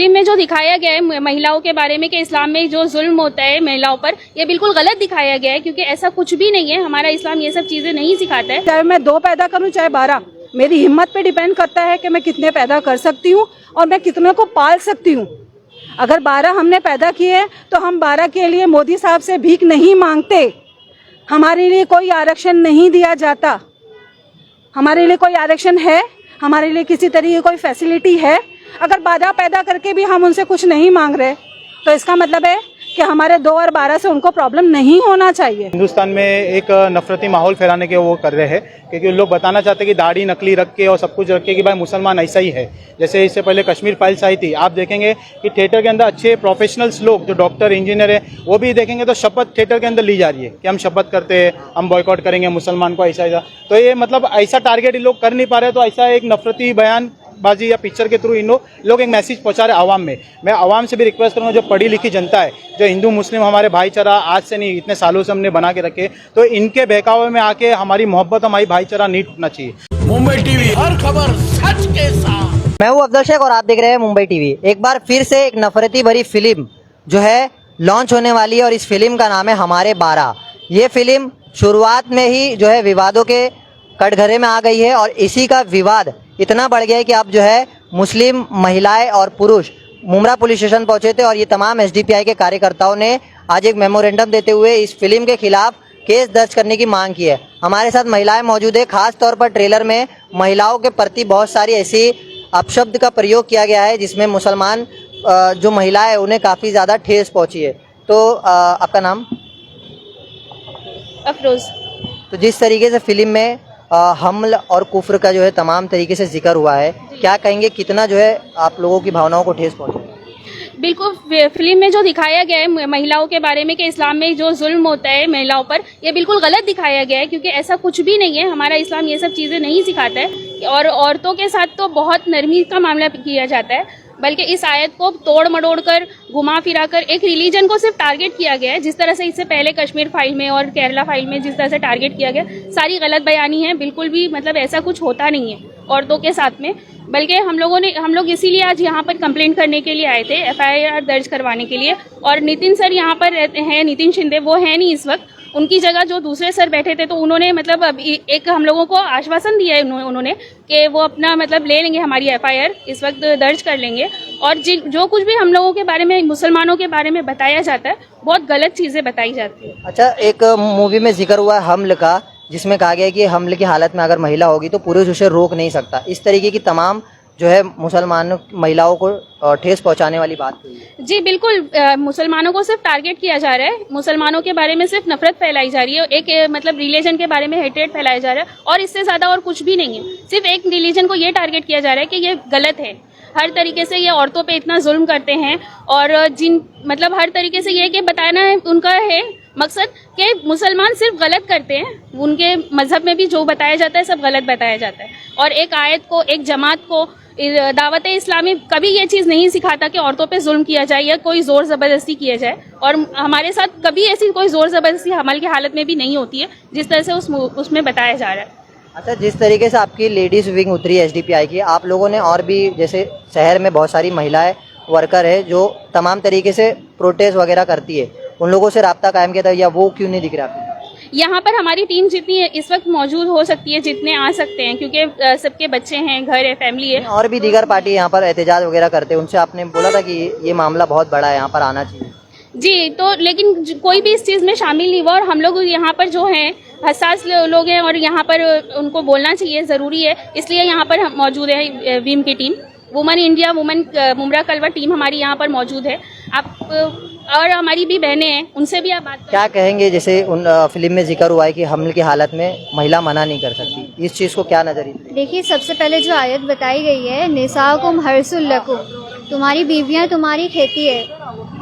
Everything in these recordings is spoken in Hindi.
फिल्म में जो दिखाया गया है महिलाओं के बारे में कि इस्लाम में जो जुल्म होता है महिलाओं पर, ये बिल्कुल गलत दिखाया गया है, क्योंकि ऐसा कुछ भी नहीं है। हमारा इस्लाम ये सब चीजें नहीं सिखाता है। चाहे मैं 2 पैदा करूं चाहे 12, मेरी हिम्मत पे डिपेंड करता है कि मैं कितने पैदा कर सकती हूं और मैं कितने को पाल सकती हूं। अगर 12 हमने पैदा किए तो हम 12 के लिए मोदी साहब से भीख नहीं मांगते। हमारे लिए कोई आरक्षण नहीं दिया जाता। हमारे लिए कोई आरक्षण है? हमारे लिए किसी तरीके की कोई फैसिलिटी है? अगर 12 पैदा करके भी हम उनसे कुछ नहीं मांग रहे तो इसका मतलब है कि हमारे 2 और 12 से उनको प्रॉब्लम नहीं होना चाहिए। हिंदुस्तान में एक नफरती माहौल फैलाने के वो कर रहे हैं, क्योंकि लोग बताना चाहते हैं कि दाढ़ी नकली रख के और सब कुछ रख के कि भाई मुसलमान ऐसा ही है। जैसे इससे पहले कश्मीर फाइल्स आई थी, आप देखेंगे कि थिएटर के अंदर अच्छे प्रोफेशनल्स लोग जो डॉक्टर इंजीनियर है वो भी देखेंगे तो शपथ थिएटर के अंदर ली जा रही है कि हम शपथ करते हैं, हम बॉयकॉट करेंगे मुसलमान को, ऐसा ऐसा। तो ये मतलब ऐसा टारगेट लोग कर नहीं पा रहे, तो ऐसा एक नफरती बयान बाजी या पिक्चर के थ्रू इन लोग एक मैसेज पहुंचा रहे आवाम में। मैं आवाम से भी रिक्वेस्ट करूंगा, जो पढ़ी लिखी जनता है, जो हिंदू मुस्लिम हमारे भाईचारा आज से नहीं इतने सालों से हमने बना के रखे, तो इनके बहकावे में आके हमारी मोहब्बत, हमारी भाईचारा नहीं टूटना चाहिए। मुंबई टीवी, हर खबर सच के साथ। मैं हूं अफजल शेख और आप देख रहे हैं मुंबई टीवी। एक बार फिर से एक नफरती भरी फिल्म जो है लॉन्च होने वाली है और इस फिल्म का नाम है हमारे 12। ये फिल्म शुरुआत में ही जो है विवादों के कटघरे में आ गई है और इसी का विवाद इतना बढ़ गया है कि अब जो है मुस्लिम महिलाएं और पुरुष मुमरा पुलिस स्टेशन पहुंचे थे और ये तमाम एसडीपीआई के कार्यकर्ताओं ने आज एक मेमोरेंडम देते हुए इस फिल्म के खिलाफ केस दर्ज करने की मांग की है। हमारे साथ महिलाएं मौजूद है। खास तौर पर ट्रेलर में महिलाओं के प्रति बहुत सारी ऐसी अपशब्द का प्रयोग किया गया है जिसमें मुसलमान जो महिलाएं उन्हें काफ़ी ज़्यादा ठेस पहुंची है। तो आपका नाम? अफरोज। तो जिस तरीके से फिल्म में हमल और कुफ्र का जो है तमाम तरीके से जिक्र हुआ है, क्या कहेंगे कितना जो है आप लोगों की भावनाओं को ठेस पहुंची? बिल्कुल, फिल्म में जो दिखाया गया है महिलाओं के बारे में कि इस्लाम में जो जुल्म होता है महिलाओं पर, ये बिल्कुल गलत दिखाया गया है, क्योंकि ऐसा कुछ भी नहीं है। हमारा इस्लाम ये सब चीज़ें नहीं सिखाता है और औरतों के साथ तो बहुत नरमी का मामला किया जाता है। बल्कि इस आयत को तोड़ मड़ोड़ कर, घुमा फिरा कर एक रिलीजन को सिर्फ टारगेट किया गया है, जिस तरह से इससे पहले कश्मीर फाइल में और केरला फाइल में जिस तरह से टारगेट किया गया, सारी गलत बयानी है। बिल्कुल भी मतलब ऐसा कुछ होता नहीं है औरतों के साथ में। बल्कि हम लोग इसीलिए आज यहाँ पर कंप्लेंट करने के लिए आए थे, FIR दर्ज करवाने के लिए। और नितिन सर यहाँ पर हैं, नितिन शिंदे, वो है नहीं इस वक्त। उनकी जगह जो दूसरे सर बैठे थे, तो उन्होंने मतलब एक हम लोगों को आश्वासन दिया है उन्होंने कि वो अपना मतलब ले लेंगे, हमारी FIR इस वक्त दर्ज कर लेंगे। और जो कुछ भी हम लोगों के बारे में, मुसलमानों के बारे में बताया जाता है, बहुत गलत चीज़ें बताई जाती है। अच्छा, एक मूवी में जिक्र हुआ है हमल का, जिसमें कहा गया है कि हमले की हालत में अगर महिला होगी तो पुरुष उसे रोक नहीं सकता। इस तरीके की तमाम जो है मुसलमान महिलाओं को ठेस पहुंचाने वाली बात हुई है। जी बिल्कुल, मुसलमानों को सिर्फ टारगेट किया जा रहा है, मुसलमानों के बारे में सिर्फ नफरत फैलाई जा रही है, एक मतलब रिलीजन के बारे में हेट्रेड फैलाया जा रहा है, और इससे ज्यादा और कुछ भी नहीं है। सिर्फ एक रिलीजन को ये टारगेट किया जा रहा है कि ये गलत है। हर तरीके से ये औरतों पे इतना जुल्म करते हैं और मतलब हर तरीके से ये कि बताना है उनका है मकसद कि मुसलमान सिर्फ गलत करते हैं, उनके मजहब में भी जो बताया जाता है सब गलत बताया जाता है। और एक आयत को, एक जमात को, दावत इस्लामी कभी ये चीज़ नहीं सिखाता कि औरतों पे जुल्म किया जाए या कोई ज़ोर ज़बरदस्ती किया जाए। और हमारे साथ कभी ऐसी कोई ज़ोर ज़बरदस्ती हमल की हालत में भी नहीं होती है, जिस तरह से उसमें बताया जा रहा है। अच्छा, जिस तरीके से आपकी लेडीज विंग उतरी है एसडीपीआई की, आप लोगों ने और भी जैसे शहर में बहुत सारी महिलाएं वर्कर है जो तमाम तरीके से प्रोटेस्ट वगैरह करती है, उन लोगों से रब्ता कायम किया था, या वो क्यों नहीं दिख रहा आपको? यहाँ पर हमारी टीम जितनी इस वक्त मौजूद हो सकती है, जितने आ सकते हैं, क्योंकि सबके बच्चे हैं, घर है, फैमिली है। और भी दीगर पार्टी यहाँ पर एहतजाज वगैरह करते हैं, उनसे आपने बोला था कि ये मामला बहुत बड़ा है, यहाँ पर आना चाहिए? जी, तो लेकिन कोई भी इस चीज़ में शामिल नहीं हुआ और हम लोग यहाँ पर जो हैं हसास लोग हैं और यहाँ पर उनको बोलना चाहिए, ज़रूरी है, इसलिए यहाँ पर मौजूद है वीम की team, women India, women Mumbra Kalwa team हमारी यहाँ पर मौजूद है। आप और हमारी भी बहनें हैं, उनसे भी आप बात क्या कहेंगे? जैसे उन फिल्म में जिक्र हुआ है कि हमले की हालत में महिला मना नहीं कर सकती, इस चीज़ को क्या नजरिए? देखिए, सबसे पहले जो आयत बताई गई है, निसाकुम हर्सुल लकुम, तुम्हारी बीवियां तुम्हारी खेती है,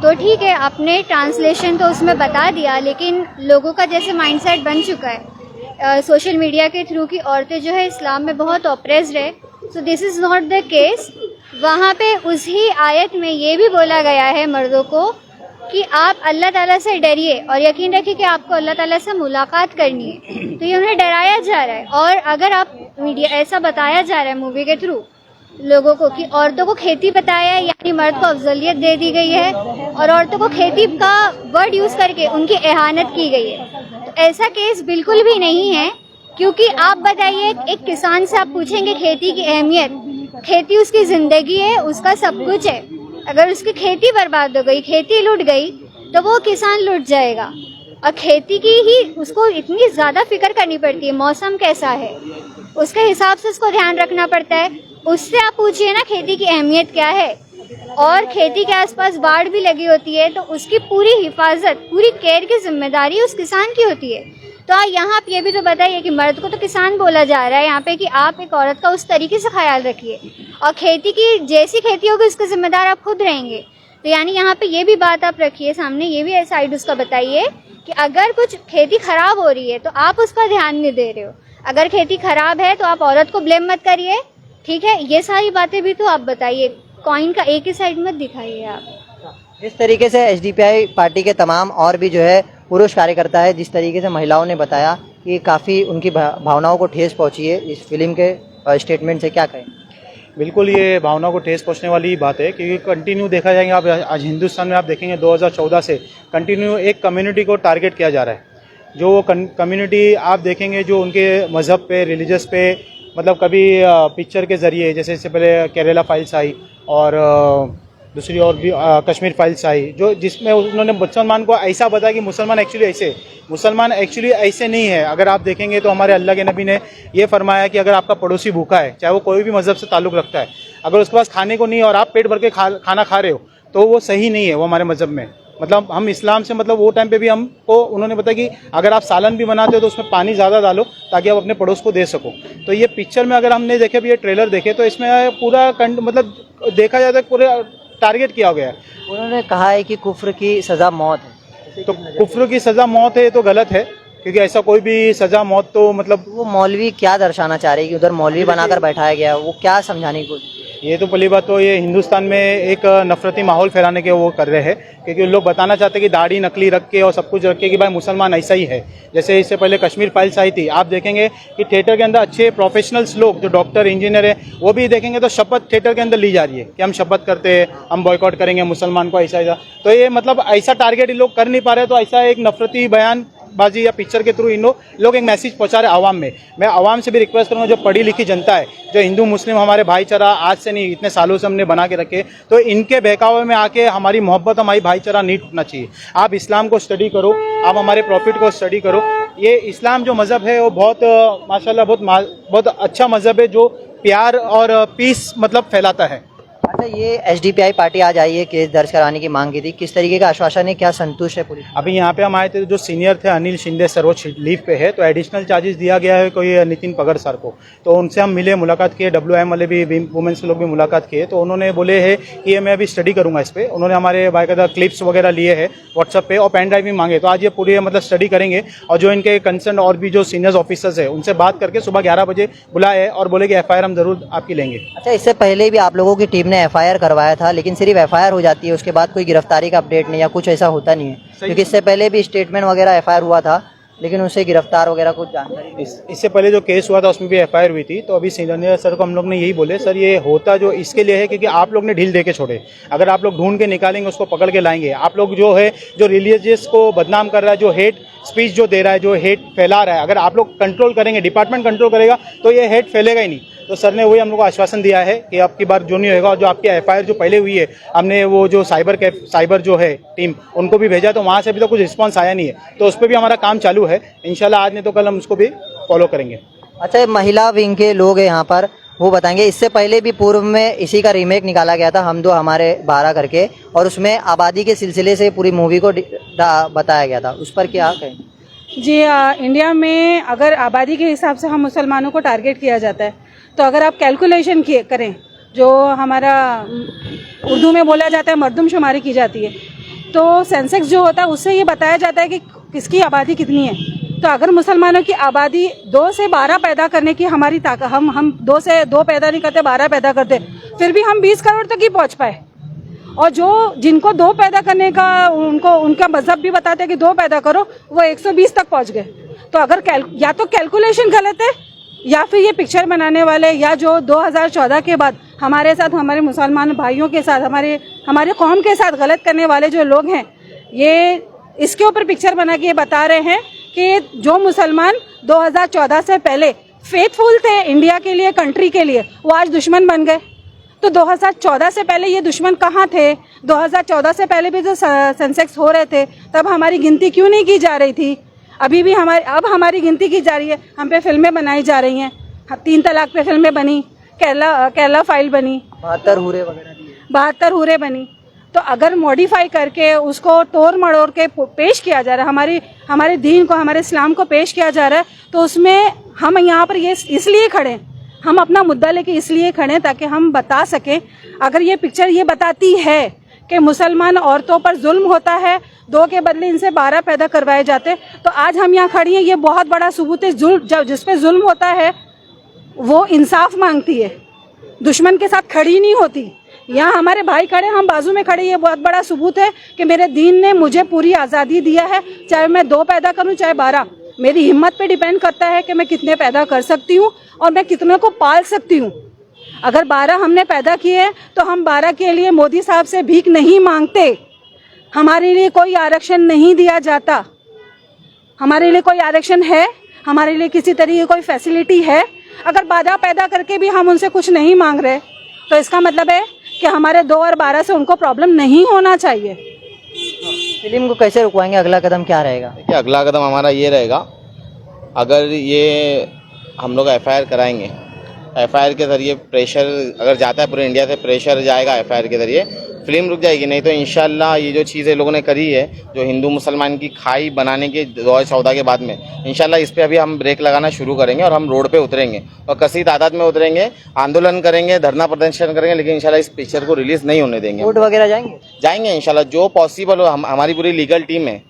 तो ठीक है, आपने ट्रांसलेशन तो उसमें बता दिया, लेकिन लोगों का जैसे माइंडसेट बन चुका है सोशल मीडिया के थ्रू की औरतें जो है इस्लाम में बहुत ऑप्रेस्ड है, so this is not the case. वहाँ पे उसी आयत में ये भी बोला गया है मर्दों को कि आप अल्लाह ताला से डरिए और यकीन रखिए कि आपको अल्लाह ताला से मुलाकात करनी है। तो ये उन्हें डराया जा रहा है, और अगर आप मीडिया ऐसा बताया जा रहा है मूवी के थ्रू, लोगों को कि औरतों को खेती बताया है, यानी मर्द को अफजलियत दे दी गई है और औरतों को खेती का वर्ड यूज करके उनकी एहानत की गई है। तो ऐसा केस बिल्कुल भी नहीं है, क्योंकि आप बताइए एक किसान से आप पूछेंगे खेती की अहमियत, खेती उसकी जिंदगी है, उसका सब कुछ है। अगर उसकी खेती बर्बाद हो गई, खेती लूट गई, तो वो किसान लूट जाएगा। और खेती की ही उसको इतनी ज़्यादा फिक्र करनी पड़ती है, मौसम कैसा है उसके हिसाब से उसको ध्यान रखना पड़ता है। उससे आप पूछिए ना खेती की अहमियत क्या है। और खेती के आसपास बाढ़ भी लगी होती है तो उसकी पूरी हिफाजत, पूरी केयर की जिम्मेदारी उस किसान की होती है। तो यहाँ आप ये भी तो बताइए कि मर्द को तो किसान बोला जा रहा है यहाँ पे कि आप एक औरत का उस तरीके से ख्याल रखिए, और खेती की जैसी खेती होगी उसके जिम्मेदार आप खुद रहेंगे। तो यानी यहाँ पे ये भी बात आप रखिए सामने, ये भी साइड उसका बताइए कि अगर कुछ खेती खराब हो रही है तो आप उसका ध्यान नहीं दे रहे हो। अगर खेती खराब है तो आप औरत को ब्लेम मत करिए, ठीक है। ये सारी बातें भी तो आप बताइए, कॉइन का एक ही साइड मत दिखाइए आप। इस तरीके से एसडीपीआई पार्टी के तमाम और भी जो है पुरुष कार्यकर्ता है, जिस तरीके से महिलाओं ने बताया कि काफ़ी उनकी भावनाओं को ठेस पहुंची है इस फिल्म के स्टेटमेंट से, क्या कहें? बिल्कुल ये भावना को ठेस पहुंचने वाली बात है, क्योंकि कंटिन्यू देखा जाएगा आप आज हिंदुस्तान में आप देखेंगे 2014 से कंटिन्यू एक कम्युनिटी को टारगेट किया जा रहा है। जो वो कम्युनिटी आप देखेंगे जो उनके मज़हब पे, रिलीजियस पे, मतलब कभी पिक्चर के ज़रिए, जैसे इससे पहले केरला फाइल्स आई और दूसरी और भी कश्मीर फाइल्स आई, जो जिसमें उन्होंने मुसलमान को ऐसा बताया कि मुसलमान एक्चुअली ऐसे नहीं है। अगर आप देखेंगे तो हमारे अल्लाह के नबी ने ये फरमाया कि अगर आपका पड़ोसी भूखा है, चाहे वो कोई भी मज़हब से ताल्लुक़ रखता है, अगर उसके पास खाने को नहीं है और आप पेट भर के खाना खा रहे हो तो वो सही नहीं है, वो हमारे मज़हब में। मतलब हम इस्लाम से, मतलब वो टाइम पे भी हमको उन्होंने बताया कि अगर आप सालन भी बनाते हो तो उसमें पानी ज़्यादा डालो ताकि आप अपने पड़ोस को दे सको। तो ये पिक्चर में अगर हमने देखे, भी ये ट्रेलर देखे, तो इसमें पूरा मतलब देखा जाए तो पूरे टारगेट किया गया है। उन्होंने कहा है कि कुफ्र की सज़ा मौत है, तो कुफ्र की सज़ा मौत है तो गलत है, क्योंकि ऐसा कोई भी सज़ा मौत तो मतलब वो मौलवी क्या दर्शाना चाह रहे हैं कि उधर मौलवी बनाकर बैठाया गया, वो क्या समझाने की कोशिश? ये तो पहली बात तो ये हिंदुस्तान में एक नफरती माहौल फैलाने के वो कर रहे हैं, क्योंकि लोग बताना चाहते हैं कि दाढ़ी नकली रख के और सब कुछ रख के कि भाई मुसलमान ऐसा ही है। जैसे इससे पहले कश्मीर फाइल्स आई थी, आप देखेंगे कि थिएटर के अंदर अच्छे प्रोफेशनल्स लोग जो डॉक्टर, इंजीनियर है, वो भी देखेंगे तो शपथ थिएटर के अंदर ली जा रही है कि हम शपथ करते हैं, हम बॉयकॉट करेंगे मुसलमान को, ऐसा। तो ये मतलब ऐसा टारगेट लोग कर नहीं पा रहे, तो ऐसा एक नफरती बयान बाजी या पिक्चर के थ्रू इन लोग एक मैसेज पहुंचा रहे आवाम में। मैं आवाम से भी रिक्वेस्ट करूंगा, जो पढ़ी लिखी जनता है, जो हिंदू मुस्लिम हमारे भाईचारा आज से नहीं इतने सालों से हमने बना के रखे, तो इनके बहकावे में आके हमारी मोहब्बत, हमारी भाईचारा नहीं टूटना चाहिए। आप इस्लाम को स्टडी करो, आप हमारे प्रॉफिट को स्टडी करो। ये इस्लाम जो मज़हब है वो बहुत माशाल्लाह बहुत अच्छा मज़हब है, जो प्यार और पीस मतलब फैलाता है। अच्छा, ये एसडीपीआई पार्टी आज आई है, केस दर्ज कराने की मांग की थी, किस तरीके का आश्वासन है, क्या संतुष्ट है पुलिस? अभी यहाँ पे हम आए थे, जो सीनियर थे अनिल शिंदे सर वो लीव पे है, तो एडिशनल चार्जेस दिया गया है कोई नितिन पगड़ सर को। तो उनसे हम मिले, मुलाकात किए, WM वाले भी, वुमेन्स लोग भी मुलाकात किए। तो उन्होंने बोले है कि ये मैं अभी स्टडी करूँगा इस पर। उन्होंने हमारे बाकायदा क्लिप्स वगैरह लिए हैं व्हाट्सअप पे और पेन ड्राइव भी मांगे। तो आज ये पूरी मतलब स्टडी करेंगे, और जो इनके कंसर्न और भी जो सीनियर्स ऑफिसर्स है उनसे बात करके सुबह 11 बजे बुलाए और बोले कि FIR हम जरूर आपकी लेंगे। अच्छा, इससे पहले भी आप लोगों की टीम ने FIR करवाया था, लेकिन सिर्फ FIR हो जाती है, उसके बाद कोई गिरफ्तारी का अपडेट नहीं या कुछ ऐसा होता नहीं है, क्योंकि इससे पहले भी स्टेटमेंट वगैरह FIR हुआ था, लेकिन उससे गिरफ्तार वगैरह कुछ जानकारी इससे पहले जो केस हुआ था उसमें भी FIR हुई थी। तो अभी सीनियर सर को हम लोग ने यही बोले, सर ये होता जो इसके लिए है क्योंकि आप लोग ने ढील दे के छोड़े। अगर आप लोग ढूंढ के निकालेंगे, उसको पकड़ के लाएंगे, आप लोग जो है जो रिलीजियस को बदनाम कर रहा है, जो हेट स्पीच जो दे रहा है, जो हेट फैला रहा है, अगर आप लोग कंट्रोल करेंगे, डिपार्टमेंट कंट्रोल करेगा तो ये हेट फैलेगा ही नहीं। तो सर ने वही हम लोग को आश्वासन दिया है कि आपकी बार जो नहीं होगा, और जो आपकी FIR जो पहले हुई है, हमने वो जो साइबर जो है टीम उनको भी भेजा, तो वहाँ से भी तो कुछ रिस्पांस आया नहीं है, तो उस पर भी हमारा काम चालू है। इंशाल्लाह आज नहीं तो कल हम उसको भी फॉलो करेंगे। अच्छा, महिला विंग के लोग हैं यहाँ पर, वो बताएंगे। इससे पहले भी पूर्व में इसी का रीमेक निकाला गया था, हम दो हमारे 12 करके, और उसमें आबादी के सिलसिले से पूरी मूवी को बताया गया था, उस पर क्या कहें? जी, इंडिया में अगर आबादी के हिसाब से हम मुसलमानों को टारगेट किया जाता है, तो अगर आप कैलकुलेशन करें, जो हमारा उर्दू में बोला जाता है मर्दमशुमारी की जाती है, तो सेंसेक्स जो होता है उससे ये बताया जाता है कि किसकी आबादी कितनी है। तो अगर मुसलमानों की आबादी 2 से 12 पैदा करने की हमारी ताकत, हम 2 से 2 पैदा नहीं करते, 12 पैदा करते, फिर भी हम 20 करोड़ तक ही पहुँच पाए। और जो जिनको 2 पैदा करने का उनका मजहब भी बताते हैं कि 2 पैदा करो, वो 120 तक पहुंच गए। तो अगर या तो कैलकुलेशन गलत है, या फिर ये पिक्चर बनाने वाले, या जो 2014 के बाद हमारे साथ, हमारे मुसलमान भाइयों के साथ, हमारे कौम के साथ गलत करने वाले जो लोग हैं, ये इसके ऊपर पिक्चर बना के बता रहे हैं कि जो मुसलमान 2014 से पहले फेथफुल थे इंडिया के लिए, कंट्री के लिए, वो आज दुश्मन बन गए। तो 2014 से पहले ये दुश्मन कहाँ थे? 2014 से पहले भी जो सेंसेक्स हो रहे थे तब हमारी गिनती क्यों नहीं की जा रही थी? अभी भी अब हमारी गिनती की जा रही है, हम पे फिल्में बनाई जा रही हैं। 3 तलाक पे फिल्में बनी, केरला फाइल बनी, 72 हुरे बनी। तो अगर मॉडिफाई करके उसको तोड़ मड़ोड़ के पेश किया जा रहा है, हमारे दीन को, हमारे इस्लाम को पेश किया जा रहा है, तो उसमें हम यहाँ पर ये इसलिए खड़े, हम अपना मुद्दा लेके इसलिए खड़े ताकि हम बता सकें। अगर ये पिक्चर ये बताती है कि मुसलमान औरतों पर जुल्म होता है, 2 के बदले इनसे 12 पैदा करवाए जाते, तो आज हम यहाँ खड़ी हैं, ये बहुत बड़ा सबूत है। जिस पे जुल्म होता है वो इंसाफ मांगती है, दुश्मन के साथ खड़ी नहीं होती। यहाँ हमारे भाई खड़े, हम बाजू में खड़े, ये बहुत बड़ा सबूत है कि मेरे दीन ने मुझे पूरी आज़ादी दिया है, चाहे मैं 2 पैदा करूँ चाहे 12। मेरी हिम्मत पे डिपेंड करता है कि मैं कितने पैदा कर सकती हूँ और मैं कितने को पाल सकती हूँ। अगर 12 हमने पैदा किए तो हम 12 के लिए मोदी साहब से भीख नहीं मांगते, हमारे लिए कोई आरक्षण नहीं दिया जाता। हमारे लिए कोई आरक्षण है, हमारे लिए किसी तरीके कोई फैसिलिटी है? अगर 12 पैदा करके भी हम उनसे कुछ नहीं मांग रहे तो इसका मतलब है कि हमारे 2 और 12 से उनको प्रॉब्लम नहीं होना चाहिए। फिल्म को कैसे रुकवाएंगे? अगला कदम क्या रहेगा? देखिए, अगला कदम हमारा ये रहेगा, अगर ये हम लोग एफआईआर कराएंगे, एफआईआर के ज़रिए प्रेशर अगर जाता है पूरे इंडिया से, प्रेशर जाएगा एफआईआर के ज़रिए, फिल्म रुक जाएगी। नहीं तो इंशाल्लाह ये जो चीज़ें लोगों ने करी है, जो हिंदू मुसलमान की खाई बनाने के 2014 के बाद में, इंशाल्लाह इस पे अभी हम ब्रेक लगाना शुरू करेंगे और हम रोड पे उतरेंगे और कसी तादाद में उतरेंगे, आंदोलन करेंगे, धरना प्रदर्शन करेंगे, लेकिन इंशाल्लाह इस पिक्चर को रिलीज़ नहीं होने देंगे। कोर्ट वगैरह जाएंगे इंशाल्लाह, जो पॉसिबल हो। हमारी पूरी लीगल टीम है,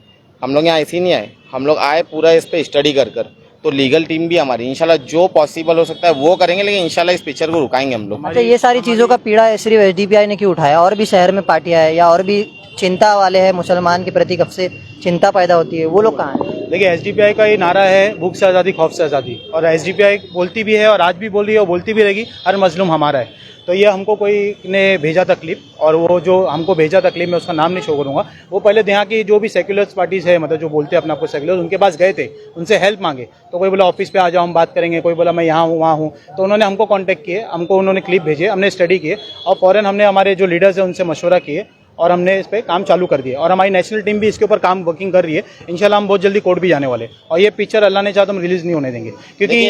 हम लोग यहाँ ऐसे ही नहीं आए, हम लोग आए पूरा इस पे स्टडी कर, तो लीगल टीम भी हमारी, इंशाल्लाह जो पॉसिबल हो सकता है वो करेंगे, लेकिन इंशाल्लाह इस पिक्चर को रुकाएंगे हम लोग। अच्छा, ये सारी चीज़ों का पीड़ा सिर्फ एसडीपीआई ने क्यों उठाया? और भी शहर में पार्टियां हैं या और भी चिंता वाले हैं मुसलमान के प्रति, कब से चिंता पैदा होती है, वो लोग कहाँ हैं? देखिए, एसडीपीआई का ये नारा है भूख से आज़ादी, खौफ से आज़ादी, और एसडीपीआई बोलती भी है और आज भी बोल रही है और बोलती भी रहेगी, हर मजलूम हमारा है। तो ये हमको कोई ने भेजा तकलीफ, और वो जो हमको भेजा तकलीफ, मैं उसका नाम नहीं शो करूँगा, वो पहले यहाँ की जो भी सेक्युलर पार्टीज़ है, मतलब जो बोलते हैं अपना आपको सेक्युलर, उनके पास गए थे, उनसे हेल्प मांगे। तो कोई बोला ऑफिस पे आ जाओ, हम बात करेंगे, कोई बोला मैं यहाँ हूँ वहाँ हूँ, तो उन्होंने हमको कॉन्टैक्ट किए, हमको उन्होंने क्लिप भेजे, हमने स्टडी किए और फ़ौरन हमने हमारे जो लीडर्स हैं उनसे मशवरा किए और हमने इस पे काम चालू कर दिया। और हमारी नेशनल टीम भी इसके ऊपर वर्किंग कर रही है। इंशाल्लाह हम बहुत जल्दी कोर्ट भी जाने वाले, और ये पिक्चर अल्लाह ने चाहा तो हम रिलीज़ नहीं होने देंगे, क्योंकि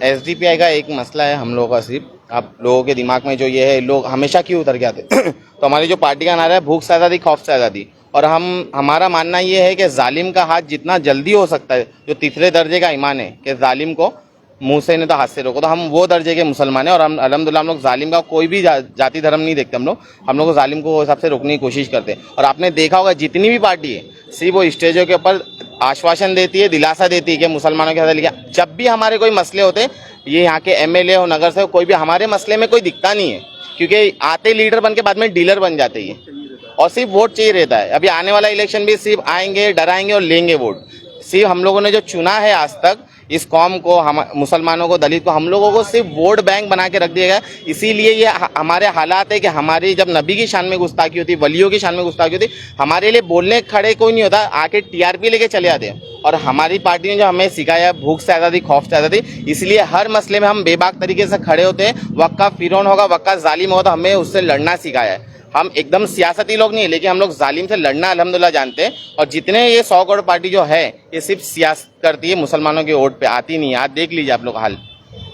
एसडीपीआई का एक मसला है हम लोगों का, सिर्फ आप लोगों के दिमाग में जो ये है, लोग हमेशा क्यों उतर के आते तो हमारी जो पार्टी का नारा है भूख से आज़ादी, खौफ से आज़ादी, और हमारा मानना ये है कि जालिम का हाथ जितना जल्दी हो सकता है, जो तीसरे दर्जे का ईमान है कि जालिम को मुंह से नहीं तो हाथ से रोको, तो हम वो दर्जे के मुसलमान हैं। और हम अल्हम्दुलिल्लाह हम लोग जालिम का कोई भी जाति धर्म नहीं देखते, हम लोग जालिम को हिसाब से रोकने की कोशिश करते हैं। और आपने देखा होगा जितनी भी पार्टी है, सिर्फ वो स्टेजों के ऊपर आश्वासन देती है, दिलासा देती है कि मुसलमानों के साथ लिखा। जब भी हमारे कोई मसले होते, ये यहाँ के एमएलए हो, नगर से कोई भी, हमारे मसले में कोई दिखता नहीं है, क्योंकि आते लीडर बन के बाद में डीलर बन जाते हैं और सिर्फ वोट चाहिए रहता है। अभी आने वाला इलेक्शन भी सिर्फ आएंगे, डराएंगे और लेंगे वोट। सिर्फ हम लोगों ने जो चुना है आज तक इस कौम को, हम मुसलमानों को, दलित को, हम लोगों को सिर्फ वोट बैंक बना के रख दिया गया। इसीलिए ये हमारे हालात है कि हमारी जब नबी की शान में गुस्ताखी होती, वलियों की शान में गुस्ताखी होती, हमारे लिए बोलने खड़े कोई नहीं होता, आके टीआरपी लेके चले आते हैं। और हमारी पार्टी ने जो हमें सिखाया भूख से आज़ादी, खौफ से आज़ादी, इसलिए हर मसले में हम बेबाक तरीके से खड़े होते हैं। वक्का फिरौन होगा, वक्का जालिम होगा, तो हमें उससे लड़ना सिखाया है। हम एकदम सियासती लोग नहीं है, लेकिन हम लोग जालिम से लड़ना अल्हम्दुलिल्लाह जानते हैं। और जितने ये 100 करोड़ पार्टी जो है, ये सिर्फ सियासत करती है, मुसलमानों के वोट पे आती नहीं है। आज देख लीजिए आप लोग हाल।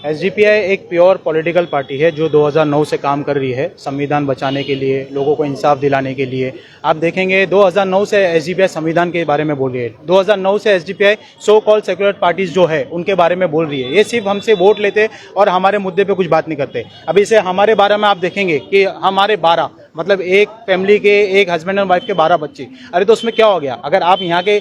एसडीपीआई एक प्योर पॉलिटिकल पार्टी है जो 2009 से काम कर रही है संविधान बचाने के लिए, लोगों को इंसाफ दिलाने के लिए। आप देखेंगे 2009 से एसडीपीआई संविधान के बारे में बोल रही है। 2009 से SDPI so called secular parties जो है उनके बारे में बोल रही है। ये सिर्फ हमसे वोट लेते और हमारे मुद्दे पे कुछ बात नहीं करते। अभी से हमारे बारे में आप देखेंगे कि हमारे 12 मतलब एक फैमिली के, एक हस्बैंड एंड वाइफ के 12 बच्चे। अरे तो उसमें क्या हो गया? अगर आप यहाँ के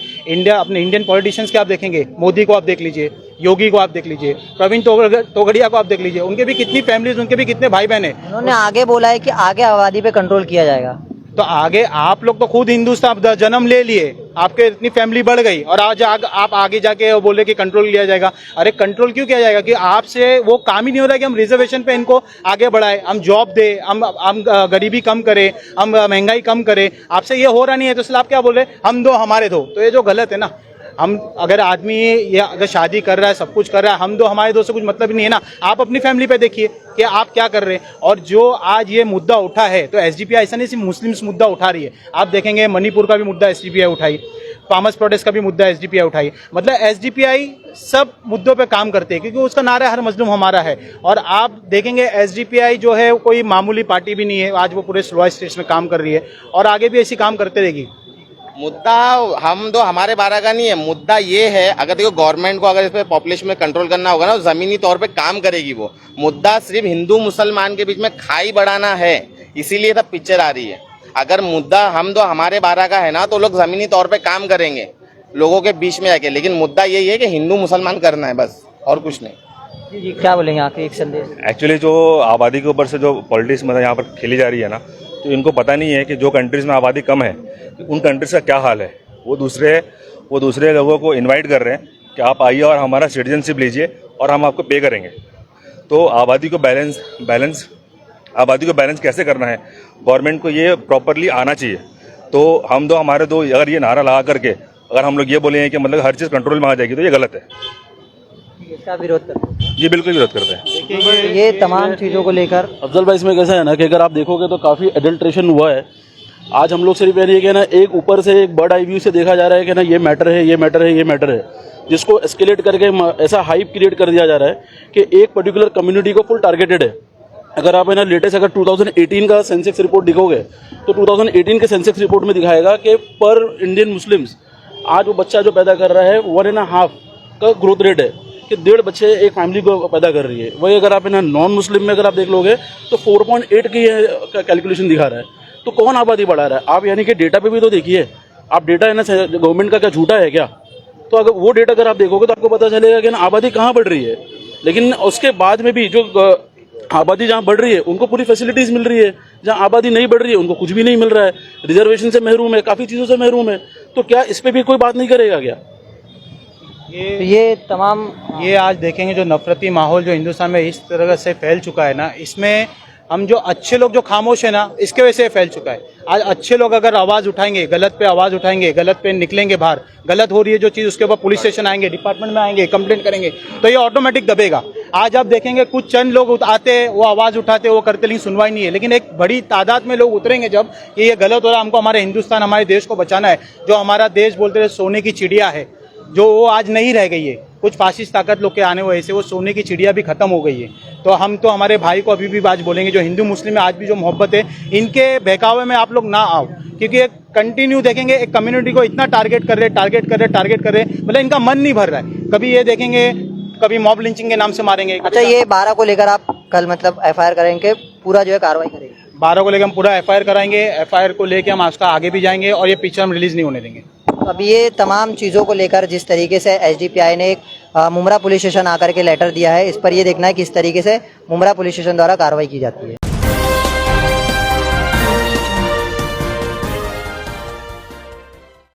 अपने इंडियन पॉलिटिशियंस के आप देखेंगे, मोदी को आप देख लीजिए, योगी को आप देख लीजिए, प्रवीण तोगड़िया को आप देख लीजिए, उनके भी कितनी फैमिलीज, उनके भी कितने भाई बहन है। उन्होंने आगे बोला है कि आगे आबादी पे कंट्रोल किया जाएगा। तो आगे आप लोग तो खुद हिंदुस्तान जन्म ले लिए, आपके इतनी फैमिली बढ़ गई और आज आप आगे जाके बोले कि कंट्रोल लिया जाएगा। अरे कंट्रोल क्यों किया जाएगा कि आपसे वो काम ही नहीं हो रहा कि हम रिजर्वेशन पे इनको आगे बढ़ाए, हम जॉब दे, हम गरीबी कम करें, हम महंगाई कम करें। आपसे ये हो रहा नहीं है तो इसलिए आप क्या बोल रहे हैं हम दो हमारे दो। तो ये जो गलत है ना, हम अगर आदमी ये अगर शादी कर रहा है, सब कुछ कर रहा है, हम दो हमारे दो से कुछ मतलब ही नहीं है ना। आप अपनी फैमिली पे देखिए कि आप क्या कर रहे हैं। और जो आज ये मुद्दा उठा है तो एसडीपीआई ऐसा नहीं सिर्फ मुस्लिम्स मुद्दा उठा रही है, आप देखेंगे मणिपुर का भी मुद्दा एसडीपीआई उठाई, फार्मर्स प्रोटेस्ट का भी मुद्दा एसडीपीआई उठाई। मतलब एसडीपीआई सब मुद्दों पे काम करते हैं क्योंकि उसका नारा हर मजलूम हमारा है। और आप देखेंगे एसडीपीआई जो है कोई मामूली पार्टी भी नहीं है, आज वो पूरे स्लो स्टेज में काम कर रही है और आगे भी ऐसी काम करते रहेगी। मुद्दा हम दो हमारे 12 का नहीं है, मुद्दा ये है अगर देखो गवर्नमेंट को अगर इस पे पॉपुलेशन में कंट्रोल करना होगा ना तो जमीनी तौर पे काम करेगी। वो मुद्दा सिर्फ हिंदू मुसलमान के बीच में खाई बढ़ाना है, इसीलिए तब पिक्चर आ रही है। अगर मुद्दा हम दो हमारे 12 का है ना तो लोग जमीनी तौर पे काम करेंगे लोगों के बीच में आके, लेकिन मुद्दा यही है कि हिंदू मुसलमान करना है बस, और कुछ नहीं। जी क्या बोलेंगे आके एक संदेश? एक्चुअली जो आबादी के ऊपर से जो पॉलिटिक्स मतलब यहाँ पर खेली जा रही है ना, तो इनको पता नहीं है कि जो कंट्रीज़ में आबादी कम है उन कंट्रीज़ का क्या हाल है। वो दूसरे लोगों को इनवाइट कर रहे हैं कि आप आइए और हमारा सिटीजनशिप लीजिए और हम आपको पे करेंगे। तो आबादी को बैलेंस कैसे करना है, गवर्नमेंट को ये प्रॉपरली आना चाहिए। तो हम दो हमारे दो अगर ये नारा लगा करके अगर हम लोग ये बोले कि मतलब हर चीज़ कंट्रोल में आ जाएगी तो ये गलत है। इसका विरोध करते हैं? जी बिल्कुल विरोध करते हैं। ये तमाम चीज़ों को लेकर अफजल भाई इसमें कैसा है ना कि अगर आप देखोगे तो काफ़ी एडल्ट्रेशन हुआ है। आज हम लोग सिर्फ ये नहीं कि ना एक ऊपर से एक बर्ड आई व्यू से देखा जा रहा है कि ना ये मैटर है, ये मैटर है, ये मैटर है, जिसको एस्केलेट करके ऐसा हाइप क्रिएट कर दिया जा रहा है कि एक पर्टिकुलर कम्युनिटी को फुल टारगेटेड है। अगर आप है ना लेटेस्ट अगर 2018 का सेंसेक्स रिपोर्ट दिखोगे तो 2018 के सेंसेक्स रिपोर्ट में दिखाएगा कि पर इंडियन मुस्लिम्स आज वो बच्चा जो पैदा कर रहा है 1.5 का ग्रोथ रेट है कि 1.5 बच्चे एक फैमिली को पैदा कर रही है। वही अगर आप है ना नॉन मुस्लिम में अगर आप देख लोगे तो 4.8 की कैलकुलेशन दिखा रहा है। तो कौन आबादी बढ़ा रहा है? आप यानी कि डेटा पे भी तो देखिए, आप डेटा है ना गवर्नमेंट का क्या झूठा है क्या? तो अगर वो डेटा अगर आप देखोगे तो आपको पता चलेगा कि ना आबादी कहाँ बढ़ रही है। लेकिन उसके बाद में भी जो आबादी जहाँ बढ़ रही है उनको पूरी फैसिलिटीज मिल रही है, जहाँ आबादी नहीं बढ़ रही है उनको कुछ भी नहीं मिल रहा है, रिजर्वेशन से महरूम है, काफ़ी चीज़ों से महरूम है। तो क्या इस पर भी कोई बात नहीं करेगा क्या? ये आज देखेंगे जो नफरती माहौल जो हिंदुस्तान में इस तरह से फैल चुका है ना, इसमें हम जो अच्छे लोग जो खामोश है ना इसके वजह से फैल चुका है। आज अच्छे लोग अगर आवाज़ उठाएंगे, गलत पे आवाज़ उठाएंगे, गलत पे निकलेंगे बाहर, गलत हो रही है जो चीज़ उसके ऊपर पुलिस स्टेशन आएंगे, डिपार्टमेंट में आएंगे, कंप्लेंट करेंगे, तो ये ऑटोमेटिक दबेगा। आज आप देखेंगे कुछ चंद लोग आते हैं, वो आवाज़ उठाते, वो करते, लेकिन सुनवाई नहीं है। लेकिन एक बड़ी तादाद में लोग उतरेंगे जब कि ये गलत हो रहा है, हमको हमारे हिंदुस्तान हमारे देश को बचाना है। जो हमारा देश बोलते थे सोने की चिड़िया है, जो वो आज नहीं रह गई है। कुछ फासिस्ट ताकत लोग के आने वजह से वो सोने की चिड़िया भी खत्म हो गई है। तो हम तो हमारे भाई को अभी भी आज बोलेंगे जो हिंदू मुस्लिम में आज भी जो मोहब्बत है, इनके बहकावे में आप लोग ना आओ, क्योंकि एक कंटिन्यू देखेंगे एक कम्युनिटी को इतना टारगेट कर रहे, मतलब इनका मन नहीं भर रहा है। कभी ये देखेंगे कभी मॉब लिंचिंग के नाम से मारेंगे। अच्छा, ये 12 को लेकर आप कल मतलब एफआईआर करेंगे, पूरा जो है कार्रवाई करेंगे? 12 को लेकर हम पूरा एफआईआर कराएंगे। एफआईआर को लेकर हम उसका आगे भी जाएंगे और ये पिक्चर हम रिलीज नहीं होने देंगे। अब ये तमाम चीज़ों को लेकर जिस तरीके से एसडीपीआई ने एक मुमरा पुलिस स्टेशन आकर के लेटर दिया है, इस पर ये देखना है कि इस तरीके से मुमरा पुलिस स्टेशन द्वारा कार्रवाई की जाती है।